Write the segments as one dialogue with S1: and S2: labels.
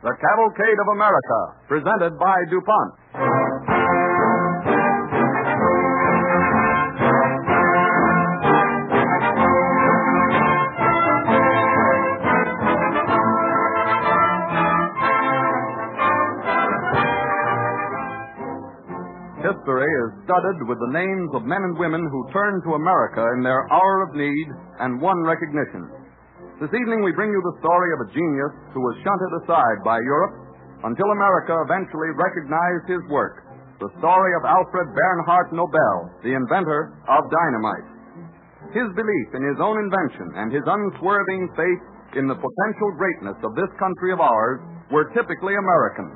S1: The Cavalcade of America, presented by DuPont. History is studded with the names of men and women who turned to America in their hour of need and won recognition. This evening we bring you the story of a genius who was shunted aside by Europe until America eventually recognized his work. The story of Alfred Bernhardt Nobel, the inventor of dynamite. His belief in his own invention and his unswerving faith in the potential greatness of this country of ours were typically American.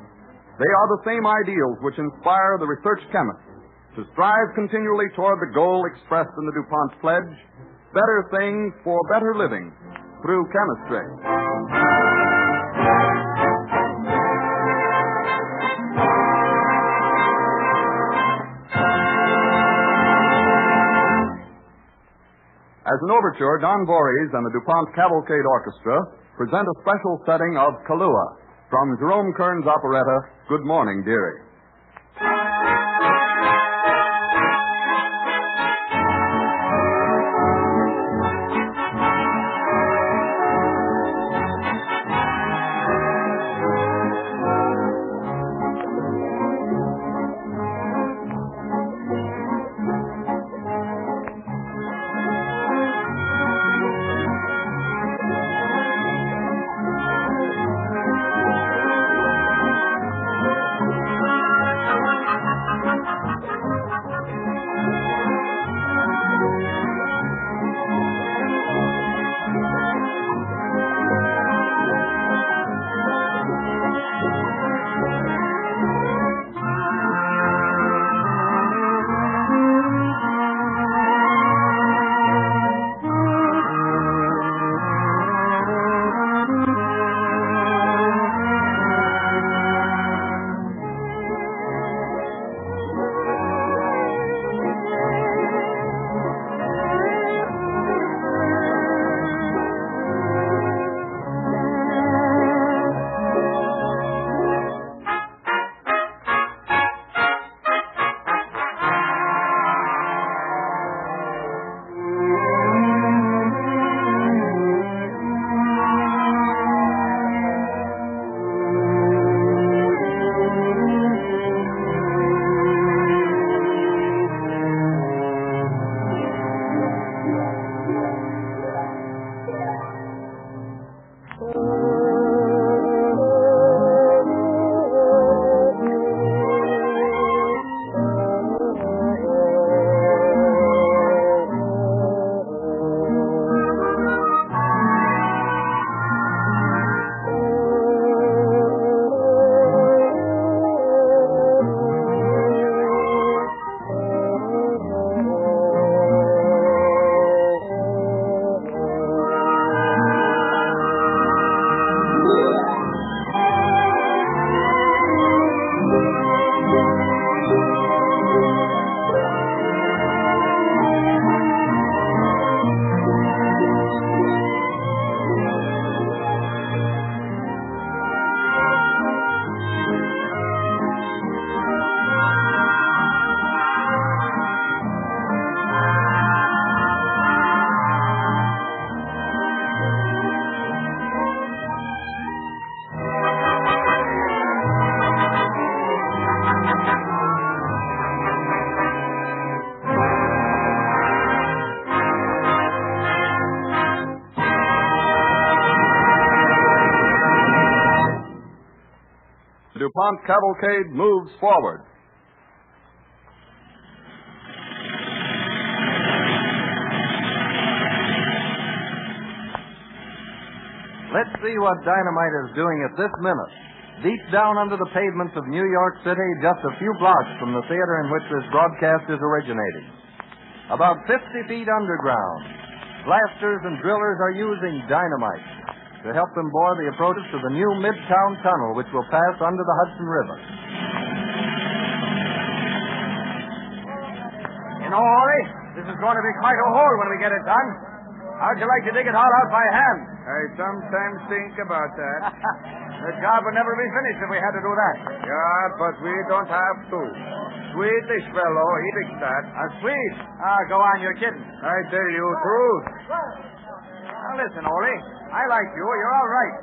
S1: They are the same ideals which inspire the research chemists to strive continually toward the goal expressed in the DuPont pledge, better things for better living through chemistry. As an overture, Don Voorhees and the DuPont Cavalcade Orchestra present a special setting of Kahlua from Jerome Kern's operetta, Good Morning, Dearie. DuPont Cavalcade moves forward.
S2: Let's see what Dynamite is doing at this minute. Deep down under the pavements of New York City, just a few blocks from the theater in which this broadcast is originating. About 50 feet underground, blasters and drillers are using dynamite to help them bore the approaches to the new Midtown Tunnel, which will pass under the Hudson River.
S3: You know, Ollie, this is going to be quite a hole when we get it done. How'd you like to dig it all out by hand?
S4: I sometimes think about that.
S3: The job would never be finished if we had to do that.
S4: Yeah, but we don't have to. Swedish fellow, he fixed that.
S3: A Swede? Go on, you're kidding.
S4: I tell you truth.
S3: Now, listen, Ole. I like you. You're all right.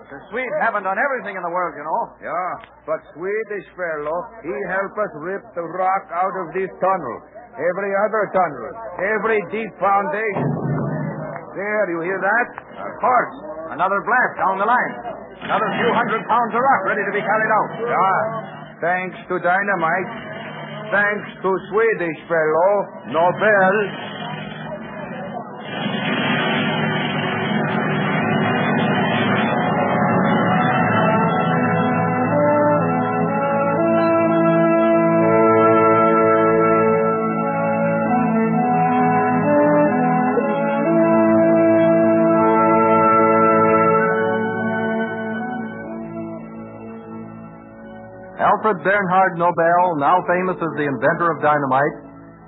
S3: The Swedes haven't done everything in the world, you know.
S4: Yeah, but Swedish fellow, he helped us rip the rock out of this tunnel. Every other tunnel. Every deep foundation. There, you hear that?
S3: Of course. Another blast down the line. Another few 100 pounds of rock ready to be carried out.
S4: Yeah. Thanks to Dynamite. Thanks to Swedish fellow, Nobel.
S2: Alfred Bernhard Nobel, now famous as the inventor of dynamite,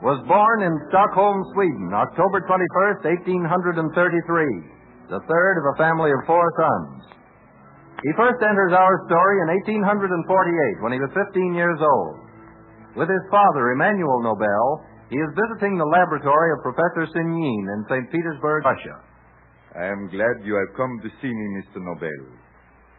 S2: was born in Stockholm, Sweden, October 21st, 1833, the third of a family of 4 sons. He first enters our story in 1848 when he was 15 years old. With his father, Emmanuel Nobel, he is visiting the laboratory of Professor Sinin in St. Petersburg, Russia.
S5: I am glad you have come to see me, Mr. Nobel.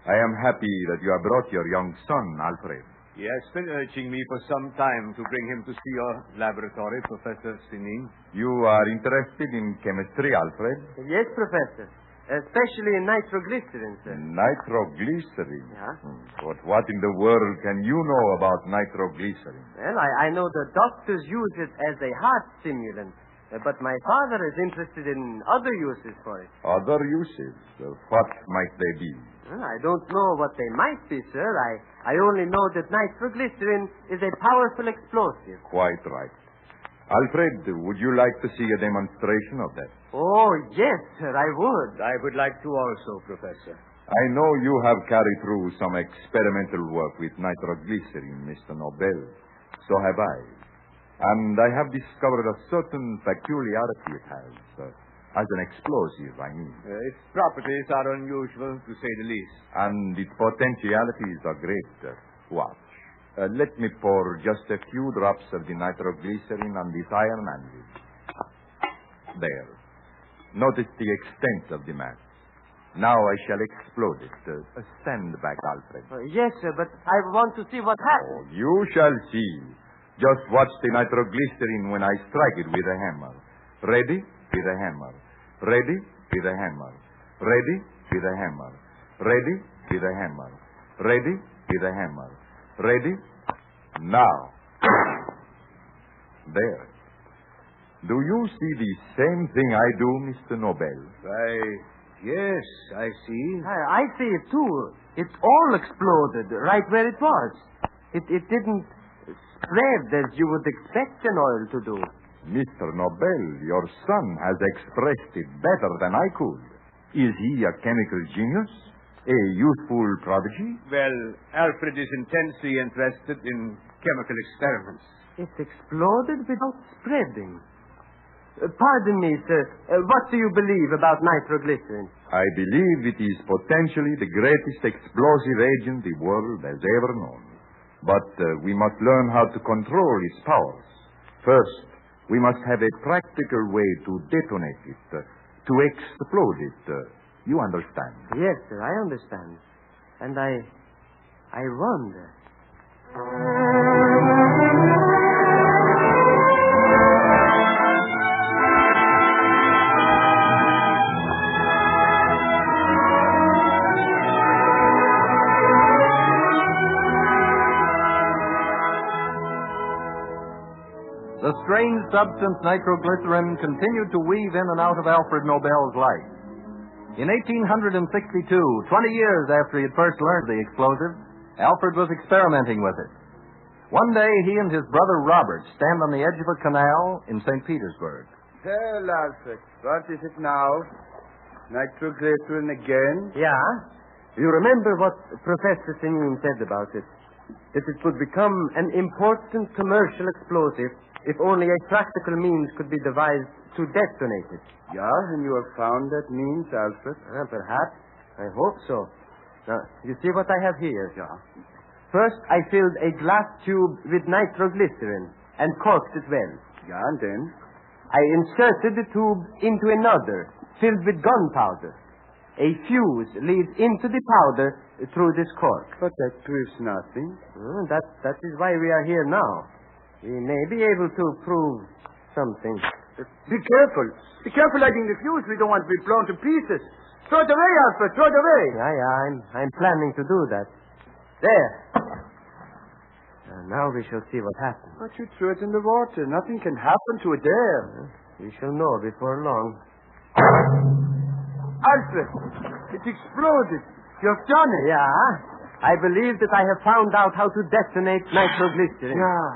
S5: I am happy that you have brought your young son, Alfred.
S6: He has been urging me for some time to bring him to see your laboratory, Professor Sinin.
S5: You are interested in chemistry, Alfred?
S7: Yes, Professor. Especially in nitroglycerin, sir.
S5: Nitroglycerin?
S7: Yeah.
S5: But what in the world can you know about nitroglycerin?
S7: Well, I know the doctors use it as a heart stimulant, but my father is interested in other uses for it.
S5: Other uses? What might they be?
S7: Well, I don't know what they might be, sir. I only know that nitroglycerin is a powerful explosive.
S5: Quite right. Alfred, would you like to see a demonstration of that?
S7: Oh, yes, sir, I would.
S6: I would like to also, Professor.
S5: I know you have carried through some experimental work with nitroglycerin, Mr. Nobel. So have I. And I have discovered a certain peculiarity it has. As an explosive, I mean.
S6: Its properties are unusual, to say the least.
S5: And its potentialities are great. Watch. Let me pour just a few drops of the nitroglycerin on this iron anvil. There. Notice the extent of the mass. Now I shall explode it. Stand back, Alfred.
S7: Yes, sir, but I want to see what happens.
S5: Oh, you shall see. Just watch the nitroglycerin when I strike it with a hammer. Ready? With a hammer. Ready? With a hammer. Ready? With a hammer. Ready? With a hammer. Ready? With a hammer. Ready? Now. There. Do you see the same thing I do, Mr. Nobel?
S6: Yes, I see.
S7: I see it, too. It's all exploded right where it was. It didn't spread as you would expect an oil to do.
S5: Mr. Nobel, your son has expressed it better than I could. Is he a chemical genius? A youthful prodigy?
S6: Well, Alfred is intensely interested in chemical experiments.
S7: It exploded without spreading. Pardon me, sir. What do you believe about nitroglycerin?
S5: I believe it is potentially the greatest explosive agent the world has ever known. But we must learn how to control its powers. First, we must have a practical way to detonate it, to explode it. You understand?
S7: Yes, sir, I understand. And I wonder.
S2: The strange substance nitroglycerin continued to weave in and out of Alfred Nobel's life. In 1862, 20 years after he had first learned the explosive, Alfred was experimenting with it. One day, he and his brother Robert stand on the edge of a canal in St. Petersburg.
S4: Tell Alfred, what is it now? Nitroglycerin again?
S7: Yeah? You remember what Professor Sinin said about it? That it would become an important commercial explosive if only a practical means could be devised to detonate it.
S4: Yeah, and you have found that means, Alfred?
S7: Perhaps. I hope so. You see what I have here? Yeah. First, I filled a glass tube with nitroglycerin and corked it well.
S4: Yeah, and then?
S7: I inserted the tube into another, filled with gunpowder. A fuse leads into the powder through this cork.
S4: But that proves nothing.
S7: That is why we are here now. We may be able to prove something.
S4: Be careful. Be careful lighting the fuse. We don't want to be blown to pieces. Throw it away, Alfred. Throw it away.
S7: Yeah, I'm planning to do that. There. Now we shall see what happens.
S4: But you threw it in the water. Nothing can happen to it there.
S7: We shall know before long.
S4: Alfred, it exploded. You've done it.
S7: Yeah. I believe that I have found out how to detonate nitroglycerin.
S4: Yeah.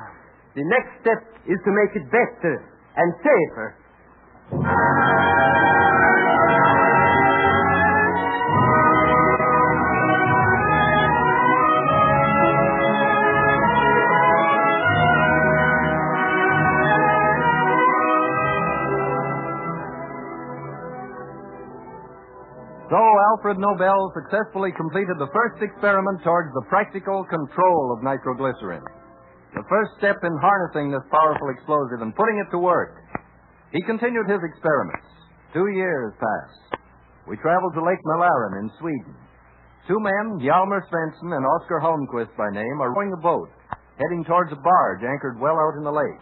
S7: The next step is to make it better and safer.
S2: So Alfred Nobel successfully completed the first experiment towards the practical control of nitroglycerin. The first step in harnessing this powerful explosive and putting it to work. He continued his experiments. 2 years passed. We traveled to Lake Mälaren in Sweden. 2 men, Hjalmar Svensson and Oskar Holmquist by name, are rowing a boat, heading towards a barge anchored well out in the lake.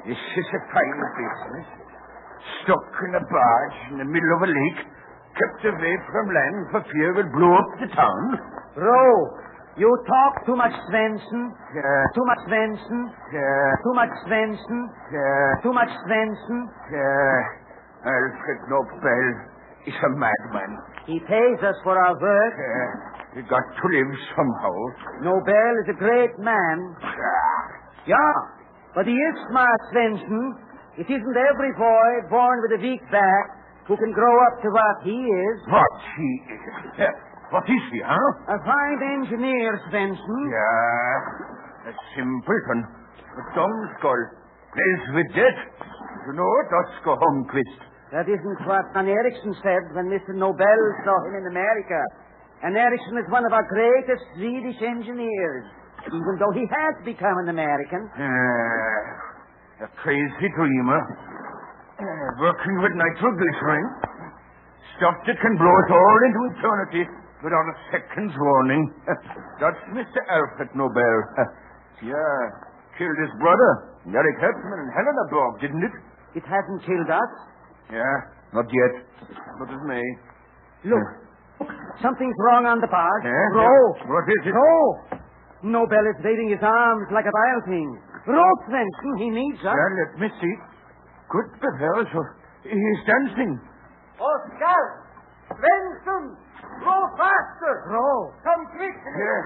S4: This is a fine business. Stuck in a barge in the middle of a lake, kept away from land for fear we'll blow up the town.
S3: Row, you talk too much, Svensson.
S4: Yeah.
S3: Too much, Svensson.
S4: Yeah.
S3: Too much, Svensson.
S4: Yeah.
S3: Too much, Svensson.
S4: Yeah. Alfred Nobel is a madman.
S3: He pays us for our work.
S4: Yeah. We got to live somehow.
S3: Nobel is a great man. Yeah, but he is smart, Svensson. It isn't every boy born with a weak back who can grow up to what he is.
S4: What he is? What is he, huh?
S3: A fine engineer, Svensson.
S4: Yeah. A simpleton. A dumbskull. Plays with death. You know it, Oskar Holmquist.
S3: That isn't what Van Eriksson said when Mr. Nobel saw him in America. And Eriksson is one of our greatest Swedish engineers, even though he has become an American.
S4: A crazy dreamer. Working with nitroglycerin. Stuff that can blow us all into eternity without a second's warning. That's Mr. Alfred Nobel. Yeah. Killed his brother, Eric Hepman and Helena Borg, didn't it?
S3: It hasn't killed us.
S4: Yeah, not yet. But it may.
S3: Look, something's wrong on the barge.
S4: Yeah?
S3: Row.
S4: What is it?
S3: Row. Nobel is waving his arms like a wild thing. Row, Svensson, he needs us.
S4: Well, let me see. Good heavens, he's dancing.
S3: Oskar! Svensson! Row faster! Row. Come quick.
S4: Yeah,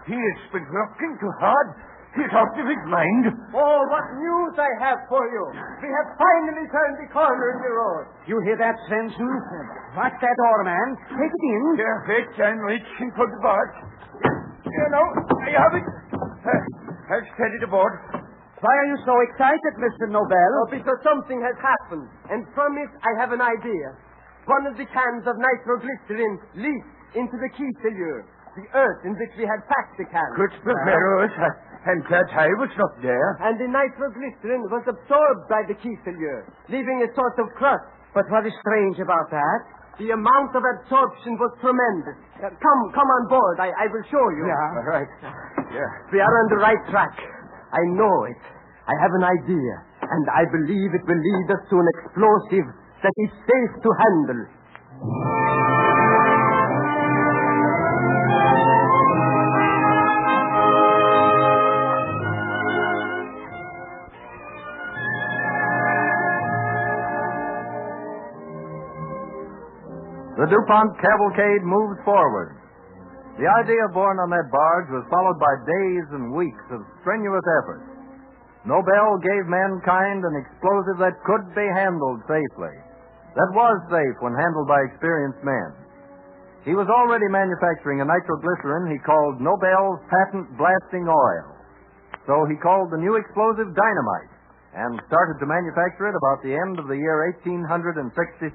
S4: he has been working too hard. He's out of his mind.
S3: Oh, what news I have for you. We have finally turned the corner in the road. You hear that, Svensson? Watch that oar, man. Take it in.
S4: Yeah, wait, I'm reaching for the barge. Yeah, no, I have it. I've set it aboard.
S3: Why are you so excited, Mr. Nobel?
S7: Because something has happened, and from it I have an idea. One of the cans of nitroglycerin leaked into the Kieselure, the earth in which we had packed the can.
S4: Good Barbaros. I'm glad I was not there.
S7: And the nitroglycerin was absorbed by the Kieselure, leaving a sort of crust.
S3: But what is strange about that?
S7: The amount of absorption was tremendous. Come on board. I will show you.
S3: Yeah.
S4: All right. Yeah.
S7: We are on the right track. I know it. I have an idea. And I believe it will lead us to an explosive that is safe to handle.
S2: The DuPont Cavalcade moved forward. The idea born on that barge was followed by days and weeks of strenuous effort. Nobel gave mankind an explosive that could be handled safely, that was safe when handled by experienced men. He was already manufacturing a nitroglycerin he called Nobel's patent blasting oil. So he called the new explosive Dynamite, and started to manufacture it about the end of the year 1866.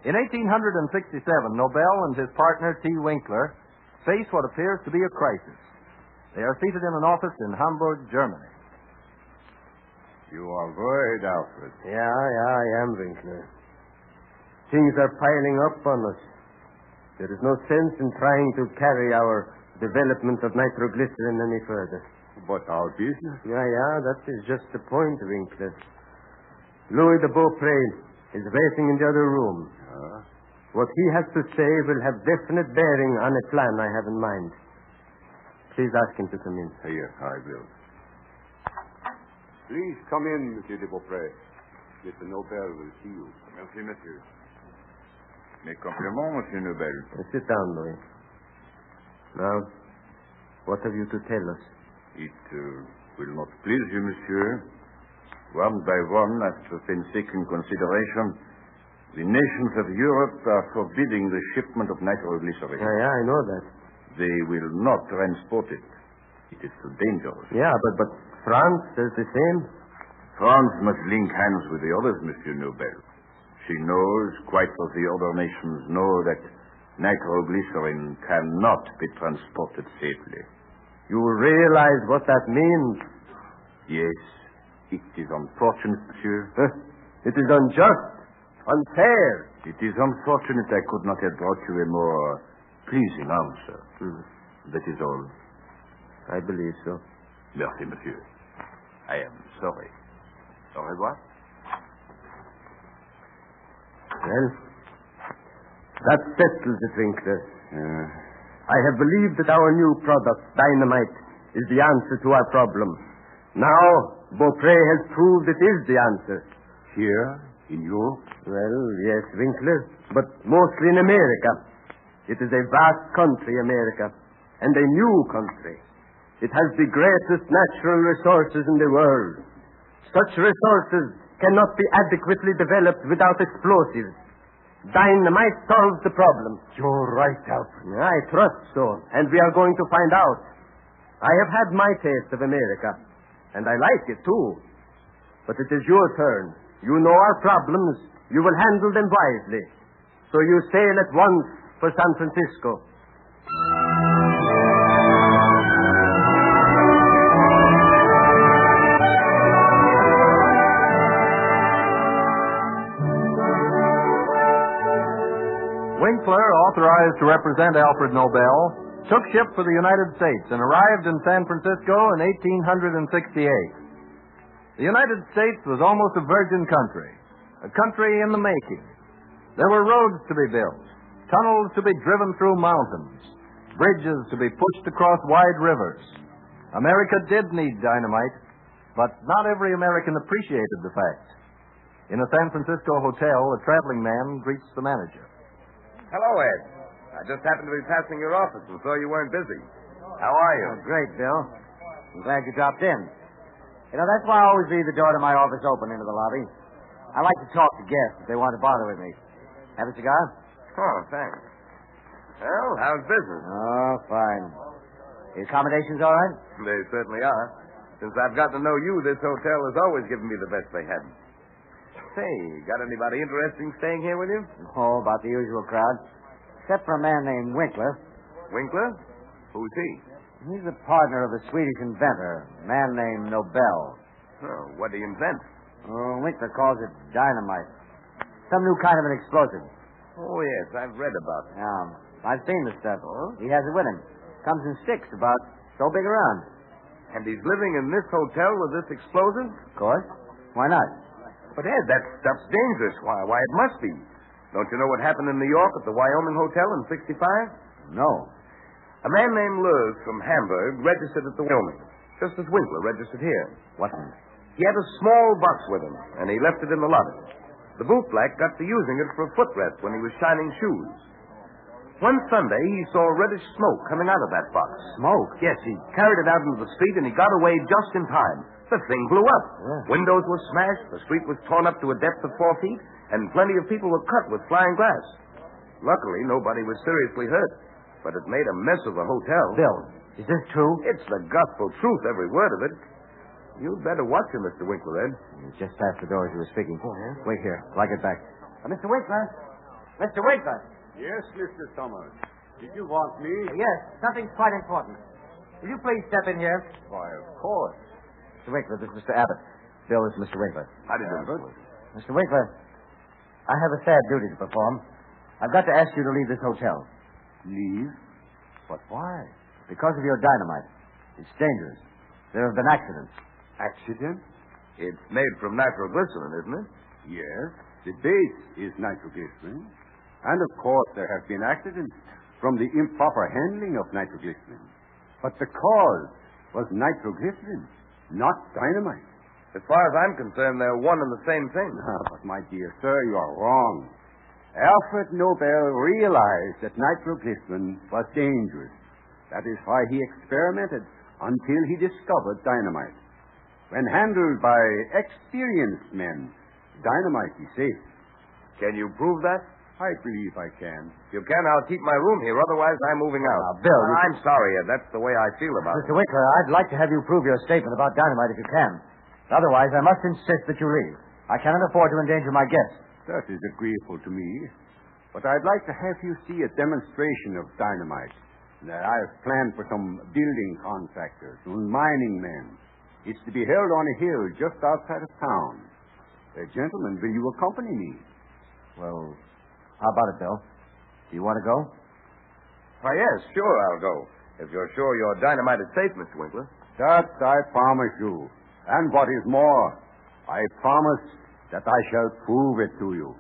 S2: In 1867, Nobel and his partner, T. Winkler, face what appears to be a crisis. They are seated in an office in Hamburg, Germany.
S4: You are worried, Alfred.
S7: Yeah, I am, Winkler. Things are piling up on us. There is no sense in trying to carry our development of nitroglycerin any further.
S4: But our business?
S7: Yeah, that is just the point, Winkler. Louis de Beaupré is waiting in the other room. What he has to say will have definite bearing on a plan I have in mind. Please ask him to come in.
S4: Here, I will.
S1: Please come in, Monsieur de Beaupré. Mr. Nobel will see you.
S4: Merci, monsieur. Mes compliments, Monsieur Nobel.
S7: Sit down, Louis. Now, what have you to tell us?
S4: It will not please you, monsieur. One by one, after painstaking consideration, the nations of Europe are forbidding the shipment of nitroglycerin.
S7: Yeah, I know that.
S4: They will not transport it. It is too dangerous.
S7: Yeah, but France does the same.
S4: France must link hands with the others, Monsieur Nobel. She knows, quite as the other nations know, that nitroglycerin cannot be transported safely.
S7: You realize what that means?
S4: Yes, it is unfortunate, monsieur.
S7: It is unjust, unfair.
S4: It is unfortunate I could not have brought you a more pleasing answer. That is all.
S7: I believe so.
S4: Merci, monsieur. I am sorry. Au revoir.
S7: Well, that settles it, Winkler. I have believed that our new product, Dynamite, is the answer to our problem. Now, Beaupré has proved it is the answer.
S4: Here, in Europe?
S7: Well, yes, Winkler, but mostly in America. It is a vast country, America, and a new country. It has the greatest natural resources in the world. Such resources cannot be adequately developed without explosives. Dynamite solves the problem.
S4: You're right, Alfred.
S7: I trust so, and we are going to find out. I have had my taste of America, and I like it, too. But it is your turn. You know our problems. You will handle them wisely. So you sail at once for San Francisco.
S2: Winkler, authorized to represent Alfred Nobel, took ship for the United States and arrived in San Francisco in 1868. The United States was almost a virgin country, a country in the making. There were roads to be built, tunnels to be driven through mountains, bridges to be pushed across wide rivers. America did need dynamite, but not every American appreciated the fact. In a San Francisco hotel, a traveling man greets the manager.
S8: Hello, Ed. I just happened to be passing your office and saw you weren't busy. How are you?
S3: Oh, great, Bill. I'm glad you dropped in. You know, that's why I always leave the door to my office open into the lobby. I like to talk to guests if they want to bother with me. Have a cigar?
S8: Oh, thanks. Well, how's business?
S3: Oh, fine. The accommodations all right?
S8: They certainly are. Since I've gotten to know you, this hotel has always given me the best they had. Say, got anybody interesting staying here with you?
S3: Oh, about the usual crowd. Except for a man named Winkler.
S8: Winkler? Who's he?
S3: He's the partner of a Swedish inventor, a man named Nobel.
S8: Oh, what did he invent?
S3: Oh, Winkler calls it dynamite. Some new kind of an explosive.
S8: Oh, yes, I've read about it.
S3: Yeah, I've seen the stuff. Oh? He has it with him. Comes in sticks about so big around.
S8: And he's living in this hotel with this explosive?
S3: Of course. Why not?
S8: But, Ed, that stuff's dangerous. Why, it must be. Don't you know what happened in New York at the Wyoming Hotel in 65?
S3: No.
S8: A man named Lewis from Hamburg registered at the Wyoming, just as Winkler registered here.
S3: What?
S8: He had a small box with him, and he left it in the lobby. The bootblack got to using it for a footrest when he was shining shoes. One Sunday, he saw reddish smoke coming out of that box.
S3: Smoke?
S8: Yes, he carried it out into the street, and he got away just in time. The thing blew up.
S3: Yeah.
S8: Windows were smashed, the street was torn up to a depth of 4 feet, and plenty of people were cut with flying glass. Luckily, nobody was seriously hurt, but it made a mess of the hotel.
S3: Bill, is this true?
S8: It's the gospel truth, every word of it. You'd better watch him, Mr. Winkler, Ed.
S3: He's just past the door as you were speaking. Oh, yeah? Wait here. Till I get back. Mr. Winkler. Mr. Winkler.
S1: Yes, Mr. Summers. Did you want me?
S3: Yes, something's quite important. Will you please step in here?
S1: Why, of course.
S3: Mr. Winkler, this is Mr. Abbott. Bill is Mr. Winkler.
S8: How do you do,
S1: Abbott?
S3: Mr. Winkler, I have a sad duty to perform. I've got to ask you to leave this hotel.
S1: Leave? But why?
S3: Because of your dynamite. It's dangerous. There have been accidents.
S1: Accident?
S8: It's made from nitroglycerin, isn't it?
S1: Yes. The base is nitroglycerin. And, of course, there have been accidents from the improper handling of nitroglycerin. But the cause was nitroglycerin, not dynamite.
S8: As far as I'm concerned, they're one and the same thing.
S1: But, my dear sir, you are wrong. Alfred Nobel realized that nitroglycerin was dangerous. That is why he experimented until he discovered dynamite. When handled by experienced men, dynamite is safe.
S8: Can you prove that?
S1: I believe I can.
S8: If you can, I'll keep my room here. Otherwise, I'm moving out.
S3: Now, Bill,
S8: I'm sorry, Ed. That's the way I feel about it.
S3: Mr. Winkler, I'd like to have you prove your statement about dynamite if you can. Otherwise, I must insist that you leave. I cannot afford to endanger my guests.
S1: That is agreeable to me. But I'd like to have you see a demonstration of dynamite that I have planned for some building contractors and mining men. It's to be held on a hill just outside of town. Gentlemen, will you accompany me?
S3: Well, how about it, Bill? Do you want to go?
S8: Why, yes, sure, I'll go. If you're sure your dynamite is safe, Mr. Winkler.
S1: That I promise you. And what is more, I promise that I shall prove it to you.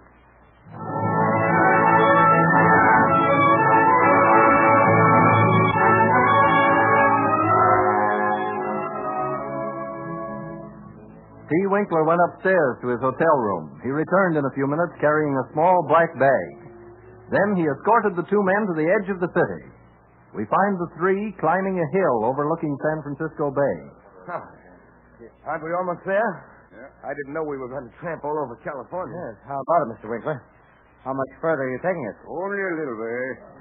S2: T. Winkler went upstairs to his hotel room. He returned in a few minutes carrying a small black bag. Then he escorted the two men to the edge of the city. We find the three climbing a hill overlooking San Francisco Bay.
S8: Aren't we almost there?
S1: Yeah.
S8: I didn't know we were going to tramp all over California.
S3: Yes. How about it, Mr. Winkler? How much further are you taking us?
S1: Only a little way.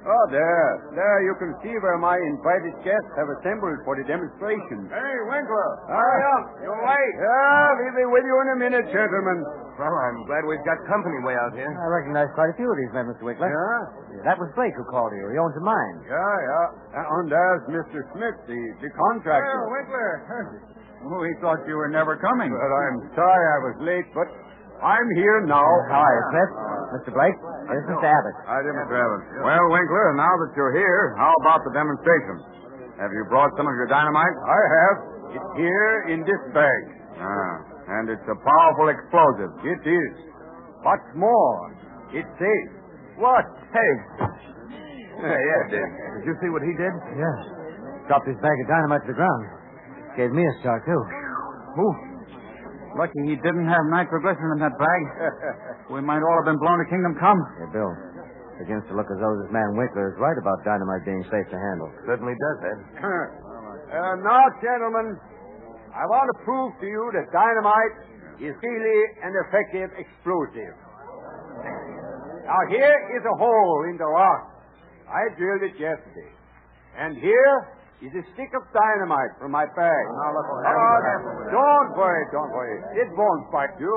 S1: Oh, there. There you can see where my invited guests have assembled for the demonstration.
S4: Hey, Winkler.
S1: Hurry
S4: up. You're late.
S1: Yeah, we'll be with you in a minute, gentlemen.
S8: Well, I'm glad we've got company way out here.
S3: I recognize quite a few of these men, Mr. Winkler.
S1: Yeah?
S3: That was Blake who called you. He owns a mine.
S1: Yeah. And there's Mr. Smith, the contractor.
S4: Well, Winkler. Oh, he thought you were never coming.
S1: But I'm sorry I was late, but I'm here now.
S3: How are you, Smith? Mr. Blake? This is Mr. Abbott.
S1: Hi, Mr. Abbott. Well, Winkler, now that you're here, how about the demonstration? Have you brought some of your dynamite? I have. It's here in this bag. And it's a powerful explosive. It is. What's more, it's safe.
S3: What?
S8: Hey. Yeah, did you see what he did?
S3: Yes. Dropped his bag of dynamite to the ground. Gave me a start, too.
S4: Ooh. Lucky he didn't have nitroglycerin in that bag. We might all have been blown to kingdom come.
S3: Hey, Bill. Begins to look as though this man Winkler is right about dynamite being safe to handle.
S8: Certainly does, Ed.
S1: Now, gentlemen, I want to prove to you that dynamite is really an effective explosive. Now, here is a hole in the rock. I drilled it yesterday. And here is a stick of dynamite from my bag. Don't worry. It won't bite you.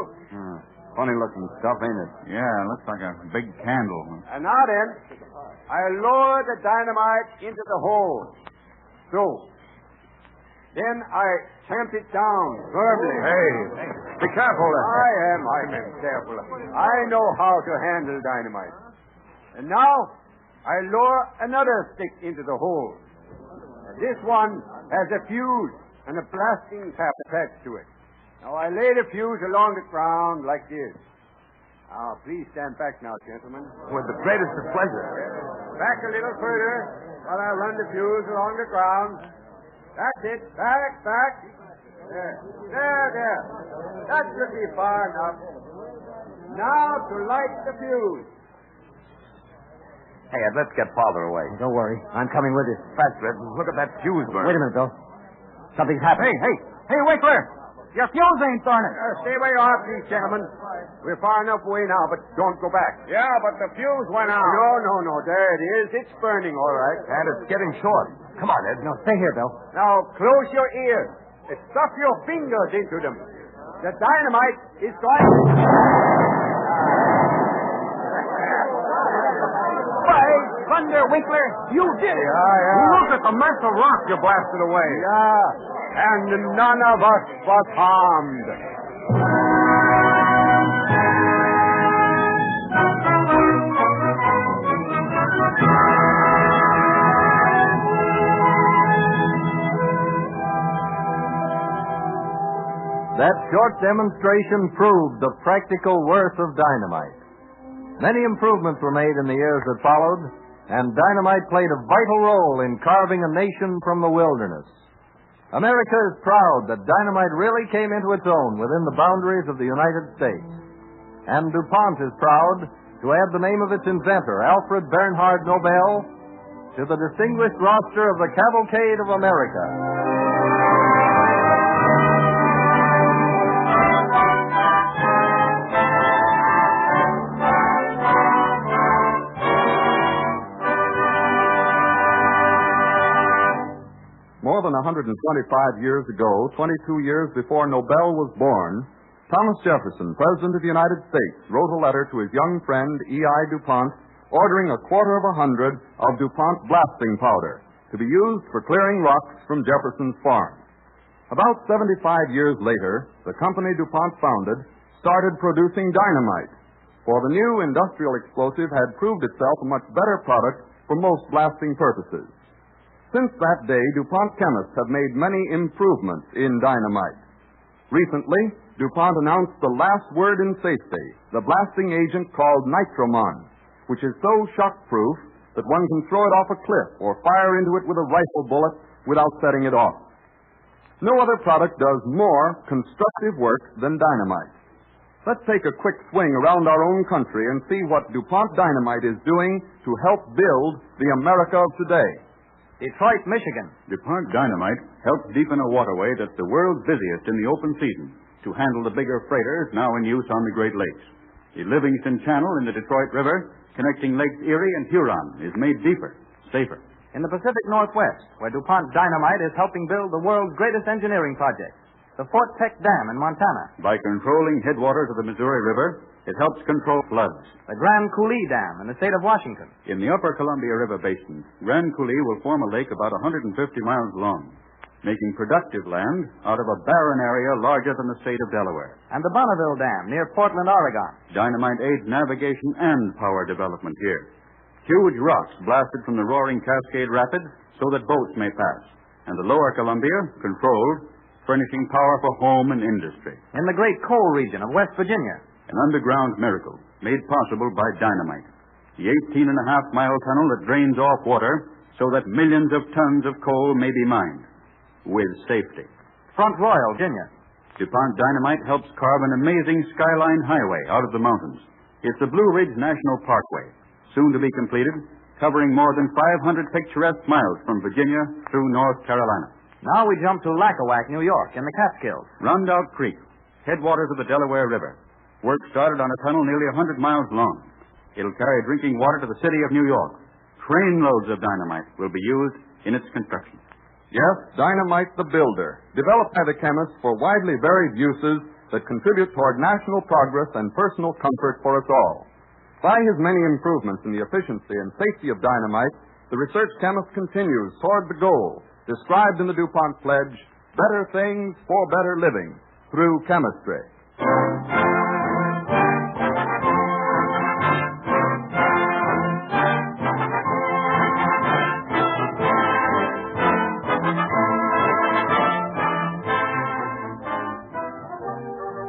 S6: Funny looking stuff, ain't it?
S4: Yeah, looks like a big candle.
S1: And now then, I lower the dynamite into the hole. So. Then I tamp it down firmly.
S8: Hey, be careful.
S1: I am careful. I know how to handle dynamite. And now, I lower another stick into the hole. This one has a fuse and a blasting tap attached to it. Now, I lay the fuse along the ground like this. Now, please stand back now, gentlemen.
S8: With the greatest of pleasure.
S1: Back a little further while I run the fuse along the ground. That's it. Back. There. That should be far enough. Now to light the fuse.
S8: Hey, Ed, let's get farther away.
S3: Don't worry. I'm coming with you.
S8: Faster, Ed. Look at that fuse burn.
S3: Wait a minute, Bill. Something's happened.
S4: Hey, Winkler! Your fuse ain't burning.
S1: Stay where you are, please, gentlemen. We're far enough away now, but don't go back.
S4: Yeah, but the fuse went out.
S1: No. There it is. It's burning, all right.
S8: And it's getting short. Come on, Ed.
S3: No, stay here, Bill.
S1: Now, close your ears.
S6: Stuff your fingers into them. The dynamite is going...
S2: By thunder, Winkler, you did it.
S6: Look at the mass of rock you blasted away. And none of us was harmed.
S2: That short demonstration proved the practical worth of dynamite. Many improvements were made in the years that followed, and dynamite played a vital role in carving a nation from the wilderness. America is proud that dynamite really came into its own within the boundaries of the United States. And DuPont is proud to add the name of its inventor, Alfred Bernhard Nobel, to the distinguished roster of the Cavalcade of America.
S1: More than 125 years ago, 22 years before Nobel was born, Thomas Jefferson, President of the United States, wrote a letter to his young friend E.I. DuPont ordering 250 of DuPont blasting powder to be used for clearing rocks from Jefferson's farm. About 75 years later, the company DuPont founded started producing dynamite, for the new industrial explosive had proved itself a much better product for most blasting purposes. Since that day, DuPont chemists have made many improvements in dynamite. Recently, DuPont announced the last word in safety, the blasting agent called nitromon, which is so shock-proof that one can throw it off a cliff or fire into it with a rifle bullet without setting it off. No other product does more constructive work than dynamite. Let's take a quick swing around our own country and see what DuPont Dynamite is doing to help build the America of today.
S2: Detroit, Michigan.
S9: DuPont Dynamite helps deepen a waterway that's the world's busiest in the open season to handle the bigger freighters now in use on the Great Lakes. The Livingston Channel in the Detroit River, connecting Lakes Erie and Huron, is made deeper, safer.
S2: In the Pacific Northwest, where DuPont Dynamite is helping build the world's greatest engineering project, the Fort Peck Dam in Montana.
S9: By controlling headwaters of the Missouri River, it helps control floods.
S2: The Grand Coulee Dam in the state of Washington.
S9: In the upper Columbia River basin, Grand Coulee will form a lake about 150 miles long, making productive land out of a barren area larger than the state of Delaware.
S2: And the Bonneville Dam near Portland, Oregon.
S9: Dynamite aids navigation and power development here. Huge rocks blasted from the roaring Cascade Rapids so that boats may pass. And the lower Columbia, controlled, furnishing power for home and industry.
S2: In the great coal region of West Virginia.
S9: An underground miracle made possible by dynamite. The 18.5-mile tunnel that drains off water so that millions of tons of coal may be mined with safety.
S2: Front Royal, Virginia.
S9: DuPont Dynamite helps carve an amazing skyline highway out of the mountains. It's the Blue Ridge National Parkway, soon to be completed, covering more than 500 picturesque miles from Virginia through North Carolina.
S2: Now we jump to Lackawanna, New York, in the Catskills.
S9: Rondout Creek, headwaters of the Delaware River. Work started on a tunnel nearly 100 miles long. It'll carry drinking water to the city of New York. Trainloads of dynamite will be used in its construction.
S1: Yes, Dynamite the Builder, developed by the chemists for widely varied uses that contribute toward national progress and personal comfort for us all. By his many improvements in the efficiency and safety of dynamite, the research chemist continues toward the goal described in the DuPont pledge, better things for better living, through chemistry.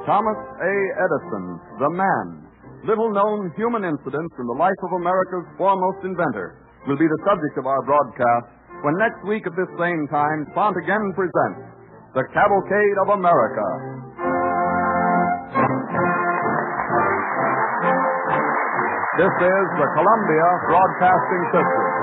S1: Thomas A. Edison, the man. Little-known human incidents in the life of America's foremost inventor will be the subject of our broadcast when next week at this same time, DuPont again presents the Cavalcade of America. This is the Columbia Broadcasting System.